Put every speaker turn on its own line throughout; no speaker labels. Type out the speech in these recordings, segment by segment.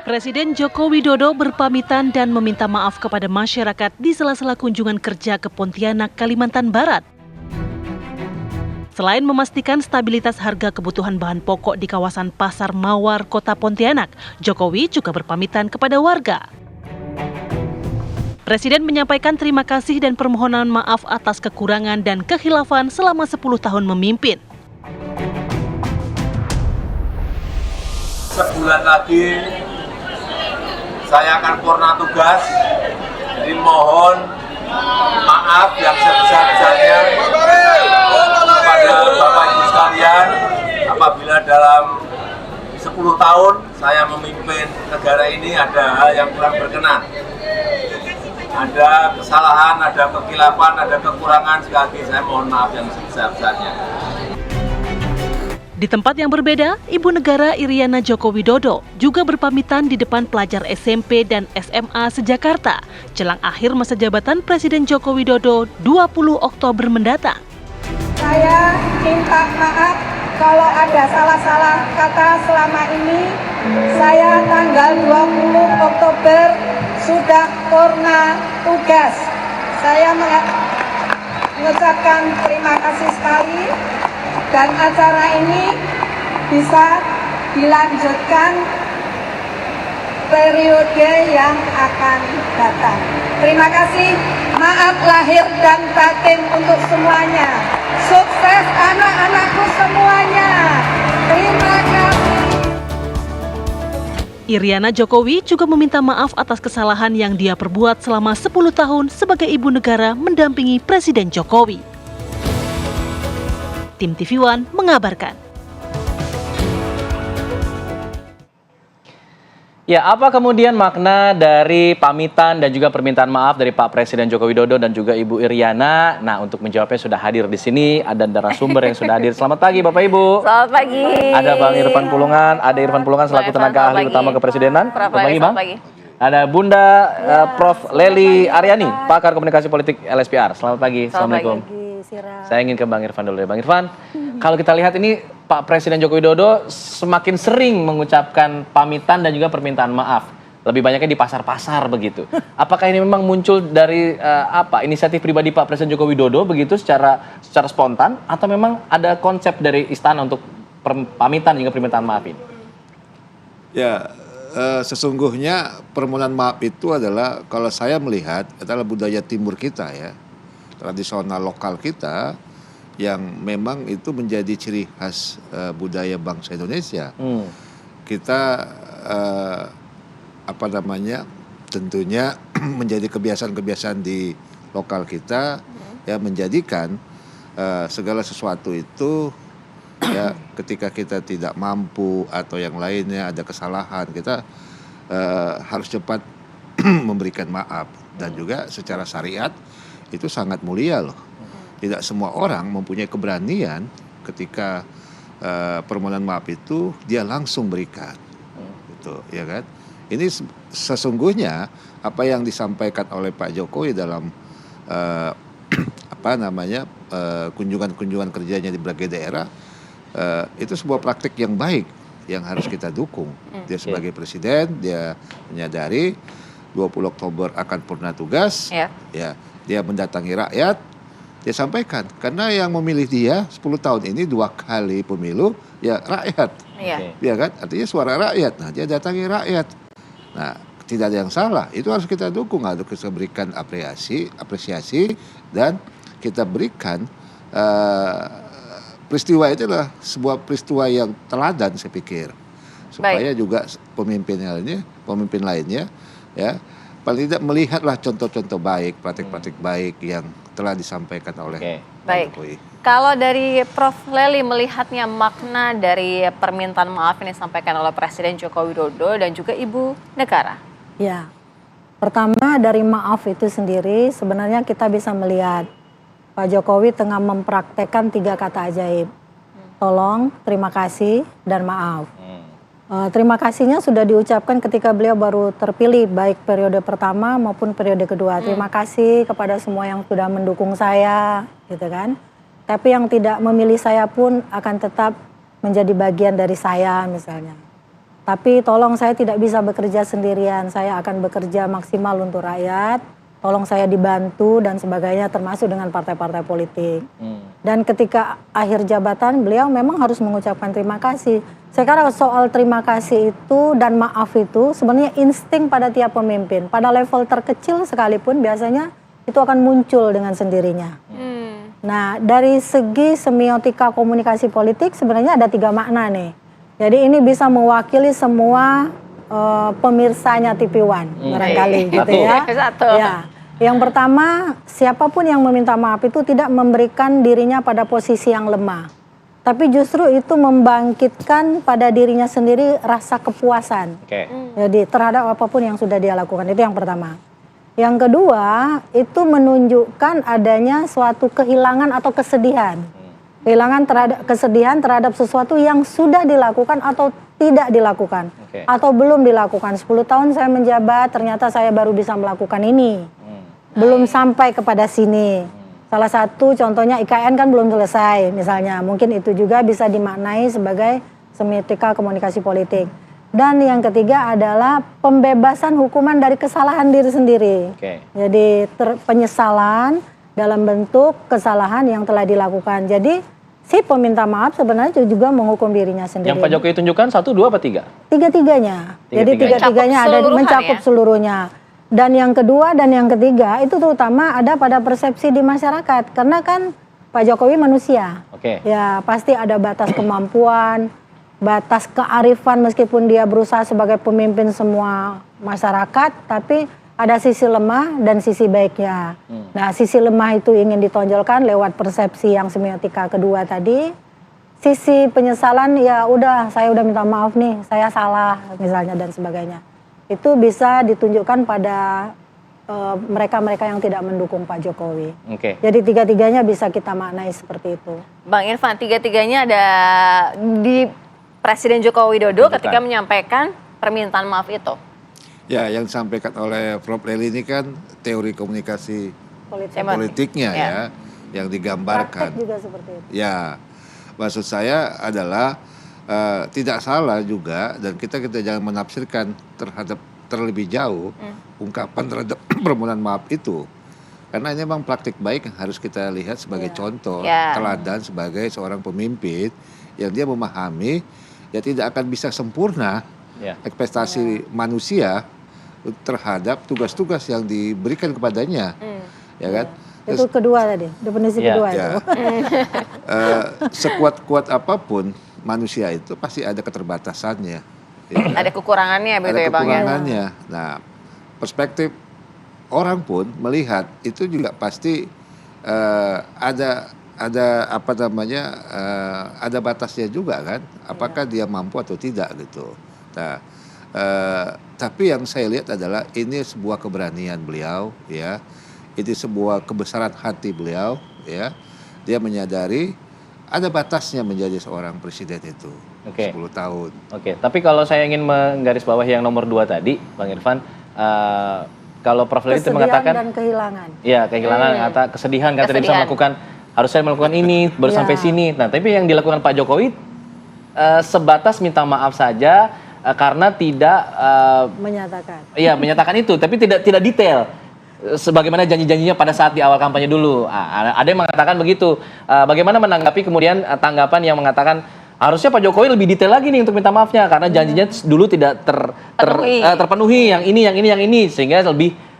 Presiden Joko Widodo berpamitan dan meminta maaf kepada masyarakat di sela-sela kunjungan kerja ke Pontianak, Kalimantan Barat. Selain memastikan stabilitas harga kebutuhan bahan pokok di kawasan Pasar Mawar, Kota Pontianak, Jokowi juga berpamitan kepada warga. Presiden menyampaikan terima kasih dan permohonan maaf atas kekurangan dan kekhilafan selama 10 tahun memimpin.
Sebulan lagi saya akan purna tugas, jadi mohon maaf yang sebesar-besarnya kepada Bapak Ibu sekalian apabila dalam 10 tahun saya memimpin negara ini ada hal yang kurang berkenan. Ada kesalahan, ada kekhilafan, ada kekurangan, sekali lagi saya mohon maaf yang sebesar-besarnya.
Di tempat yang berbeda, Ibu Negara Iriana Joko Widodo juga berpamitan di depan pelajar SMP dan SMA se-Jakarta jelang akhir masa jabatan Presiden Joko Widodo 20 Oktober mendatang.
Saya minta maaf kalau ada salah-salah kata selama ini. Saya tanggal 20 Oktober sudah purna tugas. Saya mengucapkan terima kasih sekali. Dan acara ini bisa dilanjutkan periode yang akan datang. Terima kasih, maaf lahir dan batin untuk semuanya. Sukses anak-anakku semuanya. Terima kasih.
Iriana Jokowi juga meminta maaf atas kesalahan yang dia perbuat selama 10 tahun sebagai ibu negara mendampingi Presiden Jokowi. Tim TV One mengabarkan.
Ya, apa kemudian makna dari pamitan dan juga permintaan maaf dari Pak Presiden Joko Widodo dan juga Ibu Iriana? Nah, untuk menjawabnya sudah hadir di sini, ada narasumber yang sudah hadir. Selamat pagi Bapak Ibu.
Selamat pagi.
Ada Bang Irfan Pulungan, selaku tenaga ahli utama kepresidenan. Selamat pagi Bang. Ada Bunda Prof. Lely Aryani, pakar komunikasi politik LSPR. Selamat pagi. Assalamualaikum. Saya ingin ke Bang Irfan dulu ya. Bang Irfan, kalau kita lihat ini Pak Presiden Joko Widodo semakin sering mengucapkan pamitan dan juga permintaan maaf. Lebih banyaknya di pasar-pasar begitu. Apakah ini memang muncul dari inisiatif pribadi Pak Presiden Joko Widodo begitu secara spontan, atau memang ada konsep dari istana untuk pamitan hingga permintaan maaf ini?
Ya, sesungguhnya permohonan maaf itu adalah, kalau saya melihat, adalah budaya timur kita ya. Tradisional lokal kita yang memang itu menjadi ciri khas budaya bangsa Indonesia. Kita tentunya menjadi kebiasaan-kebiasaan di lokal kita ya, menjadikan segala sesuatu itu ya, ketika kita tidak mampu atau yang lainnya ada kesalahan, kita harus cepat memberikan maaf. Dan juga secara syariat itu sangat mulia loh. Tidak semua orang mempunyai keberanian ketika permohonan maaf itu dia langsung berikan. Gitu, ya kan? Ini sesungguhnya apa yang disampaikan oleh Pak Jokowi dalam kunjungan-kunjungan kerjanya di berbagai daerah, itu sebuah praktik yang baik yang harus kita dukung. Dia sebagai presiden, dia menyadari 20 Oktober akan purna tugas, ya, dia mendatangi rakyat, dia sampaikan. Karena yang memilih dia 10 tahun ini 2 kali pemilu, ya rakyat. Ya kan? Artinya suara rakyat. Nah, dia datangi rakyat. Nah, tidak ada yang salah. Itu harus kita dukung, harus kita berikan apresiasi dan kita berikan peristiwa itu adalah sebuah peristiwa yang teladan, saya pikir. Supaya juga pemimpin lainnya ya, paling tidak melihatlah contoh-contoh baik, praktik-praktik baik yang telah disampaikan oleh Pak Jokowi.
Kalau dari Prof. Lely melihatnya makna dari permintaan maaf yang disampaikan oleh Presiden Joko Widodo dan juga Ibu Negara.
Ya, pertama dari maaf itu sendiri sebenarnya kita bisa melihat Pak Jokowi tengah mempraktekkan 3 kata ajaib. Tolong, terima kasih, dan maaf. Terima kasihnya sudah diucapkan ketika beliau baru terpilih, baik periode pertama maupun periode kedua. Terima kasih kepada semua yang sudah mendukung saya, gitu kan. Tapi yang tidak memilih saya pun akan tetap menjadi bagian dari saya misalnya. Tapi tolong saya tidak bisa bekerja sendirian, saya akan bekerja maksimal untuk rakyat. Tolong saya dibantu dan sebagainya, termasuk dengan partai-partai politik. Dan ketika akhir jabatan beliau memang harus mengucapkan terima kasih. Saya kira soal terima kasih itu dan maaf itu sebenarnya insting pada tiap pemimpin. Pada level terkecil sekalipun biasanya itu akan muncul dengan sendirinya. Nah, dari segi semiotika komunikasi politik sebenarnya ada 3 makna nih. Jadi ini bisa mewakili semua pemirsanya TV One barangkali gitu ya. Ya. Yang pertama, siapapun yang meminta maaf itu tidak memberikan dirinya pada posisi yang lemah. Tapi justru itu membangkitkan pada dirinya sendiri rasa kepuasan. Jadi terhadap apapun yang sudah dia lakukan, itu yang pertama. Yang kedua, itu menunjukkan adanya suatu kehilangan atau kesedihan. Kesedihan terhadap sesuatu yang sudah dilakukan atau tidak dilakukan. Atau belum dilakukan. 10 tahun saya menjabat, ternyata saya baru bisa melakukan ini. Belum sampai kepada sini. Salah satu contohnya IKN kan belum selesai misalnya. Mungkin itu juga bisa dimaknai sebagai semiotika komunikasi politik. Dan yang ketiga adalah pembebasan hukuman dari kesalahan diri sendiri. Jadi penyesalan dalam bentuk kesalahan yang telah dilakukan. Jadi si peminta maaf sebenarnya juga menghukum dirinya sendiri.
Yang Pak Jokowi tunjukkan 1, 2, apa 3?
Tiga-tiganya. Jadi tiga-tiganya ada mencakup seluruhnya. Dan yang kedua dan yang ketiga itu terutama ada pada persepsi di masyarakat. Karena kan Pak Jokowi manusia. Ya pasti ada batas kemampuan, batas kearifan meskipun dia berusaha sebagai pemimpin semua masyarakat. Tapi ada sisi lemah dan sisi baiknya. Nah, sisi lemah itu ingin ditonjolkan lewat persepsi yang semiotika kedua tadi. Sisi penyesalan, ya udah, saya udah minta maaf nih, saya salah misalnya dan sebagainya. Itu bisa ditunjukkan pada mereka-mereka yang tidak mendukung Pak Jokowi. Jadi tiga-tiganya bisa kita maknai seperti itu.
Bang Irfan, tiga-tiganya ada di Presiden Joko Widodo ketika menyampaikan permintaan maaf itu.
Ya, yang disampaikan oleh Prof. Lely ini kan teori komunikasi politiknya ya, yang digambarkan.
Praktek juga seperti itu.
Ya, maksud saya adalah tidak salah juga dan kita jangan menafsirkan terlebih jauh ungkapan terhadap permohonan maaf itu. Karena ini memang praktik baik yang harus kita lihat sebagai contoh, teladan sebagai seorang pemimpin yang dia memahami ya tidak akan bisa sempurna ekspektasi manusia terhadap tugas-tugas yang diberikan kepadanya, ya kan?
Itu kedua tadi, definisi kedua itu.
Sekuat-kuat apapun manusia itu pasti ada keterbatasannya. Ya,
ada kekurangannya, begitu ya Bang?
Ada kekurangannya. Nah, perspektif orang pun melihat itu juga pasti ada apa namanya, ada batasnya juga kan? Apakah dia mampu atau tidak gitu. Nah, tapi yang saya lihat adalah ini sebuah keberanian beliau, ya. Itu sebuah kebesaran hati beliau, ya. Dia menyadari ada batasnya menjadi seorang presiden itu. 10 tahun.
Tapi kalau saya ingin menggarisbawahi yang nomor 2 tadi, Bang Irfan, kalau Prof. Lely itu mengatakan
dan kehilangan.
Ya, kehilangan, kesedihan, tidak bisa melakukan, harusnya melakukan ini, baru sampai sini. Nah, tapi yang dilakukan Pak Jokowi sebatas minta maaf saja karena tidak
menyatakan.
Iya, menyatakan itu, tapi tidak detail. Sebagaimana janji-janjinya pada saat di awal kampanye dulu. Ada yang mengatakan begitu. Bagaimana menanggapi kemudian tanggapan yang mengatakan harusnya Pak Jokowi lebih detail lagi nih untuk minta maafnya karena janjinya dulu tidak terpenuhi, yang ini sehingga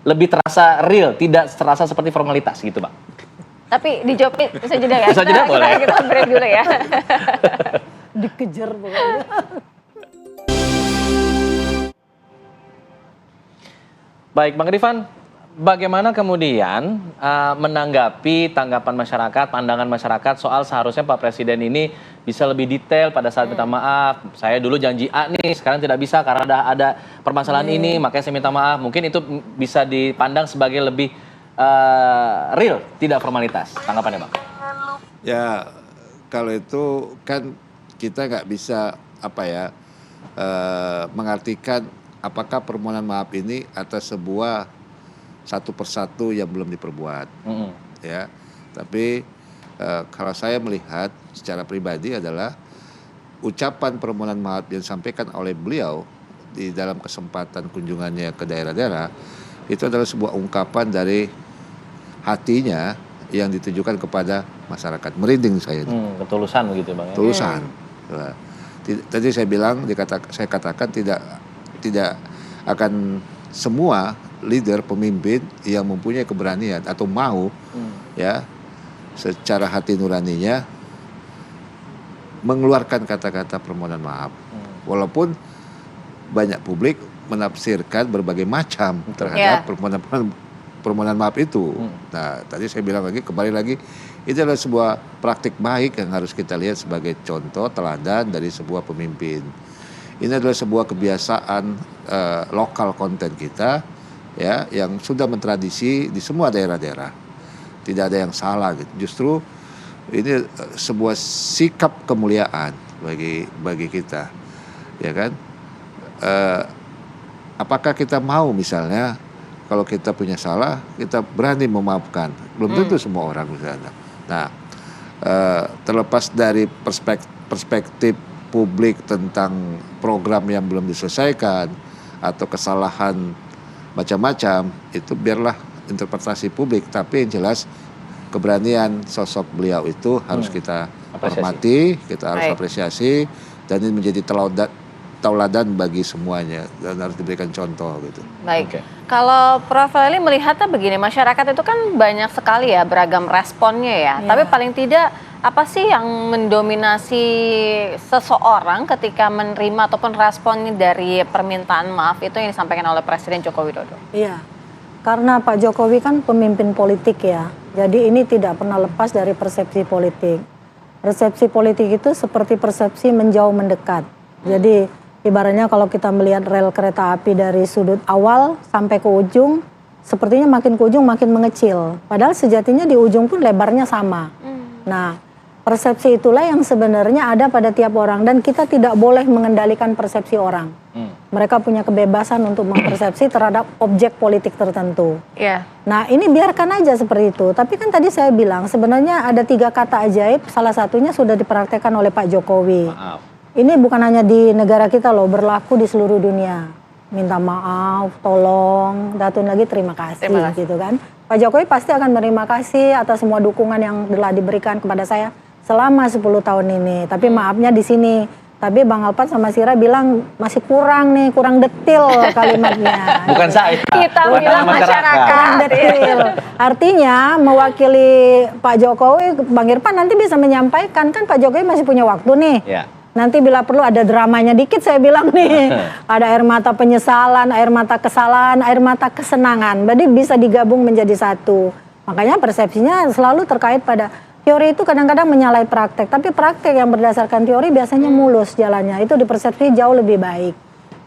lebih terasa real, tidak terasa seperti formalitas gitu, Pak.
Tapi dijawab bisa jeda ya.
Bisa jeda boleh.
Kita break dulu ya.
Dikejar pokoknya.
Baik, Bang Rifan, bagaimana kemudian menanggapi tanggapan masyarakat, pandangan masyarakat soal seharusnya Pak Presiden ini bisa lebih detail pada saat minta maaf. Saya dulu janji A nih, sekarang tidak bisa karena ada permasalahan ini, makanya saya minta maaf. Mungkin itu bisa dipandang sebagai lebih real, tidak formalitas. Tanggapannya, Bang?
Ya, kalau itu kan kita nggak bisa mengartikan apakah permohonan maaf ini atas sebuah satu persatu yang belum diperbuat, ya. Tapi kalau saya melihat secara pribadi adalah ucapan permohonan maaf yang disampaikan oleh beliau di dalam kesempatan kunjungannya ke daerah-daerah itu adalah sebuah ungkapan dari hatinya yang ditujukan kepada masyarakat. Merinding saya ini.
Ketulusan begitu Bang.
Tulusan. Nah, tadi saya bilang, saya katakan tidak akan semua leader pemimpin yang mempunyai keberanian atau mau ya secara hati nuraninya mengeluarkan kata-kata permohonan maaf. Walaupun banyak publik menafsirkan berbagai macam terhadap permohonan maaf itu. Nah, tadi saya bilang lagi, kembali lagi, itu adalah sebuah praktik baik yang harus kita lihat sebagai contoh teladan dari sebuah pemimpin. Ini adalah sebuah kebiasaan lokal konten kita, ya, yang sudah mentradisi di semua daerah-daerah. Tidak ada yang salah, gitu. Justru ini sebuah sikap kemuliaan bagi kita, ya kan? Apakah kita mau misalnya kalau kita punya salah kita berani memaafkan? Belum tentu semua orang misalnya. Nah, terlepas dari perspektif publik tentang program yang belum diselesaikan atau kesalahan macam-macam, itu biarlah interpretasi publik. Tapi yang jelas keberanian sosok beliau itu harus kita hormati, kita harus apresiasi, dan ini menjadi tauladan bagi semuanya dan harus diberikan contoh gitu.
Baik. Kalau Prof. Lely melihatnya begini, masyarakat itu kan banyak sekali ya beragam responnya ya. Tapi paling tidak apa sih yang mendominasi seseorang ketika menerima ataupun respon dari permintaan maaf itu yang disampaikan oleh Presiden Joko Widodo?
Iya. Karena Pak Jokowi kan pemimpin politik ya. Jadi ini tidak pernah lepas dari persepsi politik. Persepsi politik itu seperti persepsi menjauh mendekat. Jadi ibaratnya kalau kita melihat rel kereta api dari sudut awal sampai ke ujung, sepertinya makin ke ujung makin mengecil. Padahal sejatinya di ujung pun lebarnya sama. Nah, persepsi itulah yang sebenarnya ada pada tiap orang dan kita tidak boleh mengendalikan persepsi orang. Mereka punya kebebasan untuk mempersepsi terhadap objek politik tertentu. Nah, ini biarkan aja seperti itu. Tapi kan tadi saya bilang sebenarnya ada 3 kata ajaib, salah satunya sudah dipraktekkan oleh Pak Jokowi.
Maaf.
Ini bukan hanya di negara kita loh, berlaku di seluruh dunia. Minta maaf, tolong, datun lagi terima kasih, gitu kan. Pak Jokowi pasti akan berterima kasih atas semua dukungan yang telah diberikan kepada saya selama 10 tahun ini. Tapi maafnya di sini. Tapi Bang Alpat sama Sira bilang masih kurang nih, kurang detil kalimatnya.
Bukan saya.
Kita bilang masyarakat.
Kurang detil. Artinya mewakili Pak Jokowi, Bang Irfan nanti bisa menyampaikan, kan Pak Jokowi masih punya waktu nih. Nanti bila perlu ada dramanya dikit saya bilang nih. Ada air mata penyesalan, air mata kesalahan, air mata kesenangan. Jadi bisa digabung menjadi satu. Makanya persepsinya selalu terkait pada teori itu kadang-kadang menyalahi praktek. Tapi praktek yang berdasarkan teori biasanya mulus jalannya. Itu dipersepsi jauh lebih baik.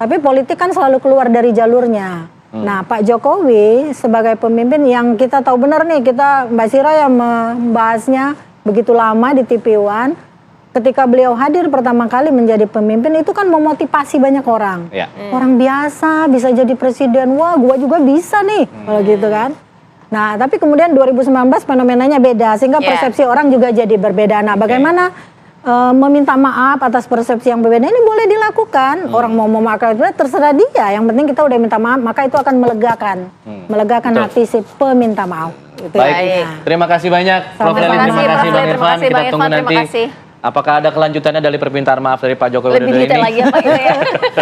Tapi politik kan selalu keluar dari jalurnya. Nah, Pak Jokowi sebagai pemimpin yang kita tahu benar nih, Mbak Sira yang membahasnya begitu lama di TV One. Ketika beliau hadir pertama kali menjadi pemimpin itu kan memotivasi banyak orang. Orang biasa bisa jadi presiden, wah gua juga bisa nih, kalau gitu kan. Nah tapi kemudian 2019 fenomenanya beda, sehingga persepsi orang juga jadi berbeda. Nah bagaimana meminta maaf atas persepsi yang berbeda ini boleh dilakukan. Orang mau memakai itu terserah dia, yang penting kita udah minta maaf, maka itu akan melegakan hati si peminta maaf. Gitu.
Baik.
Terima kasih banyak Prof. Lely, terima kasih Bang Irfan. Kita tunggu nanti. Apakah ada kelanjutannya dari permintaan maaf dari Pak Jokowi Widodo ini?
Lebih detail lagi apa gitu ya?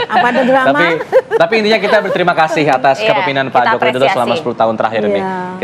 Apa ada drama?
Tapi intinya kita berterima kasih atas kepemimpinan Pak Jokowi Widodo selama 10 tahun terakhir ini.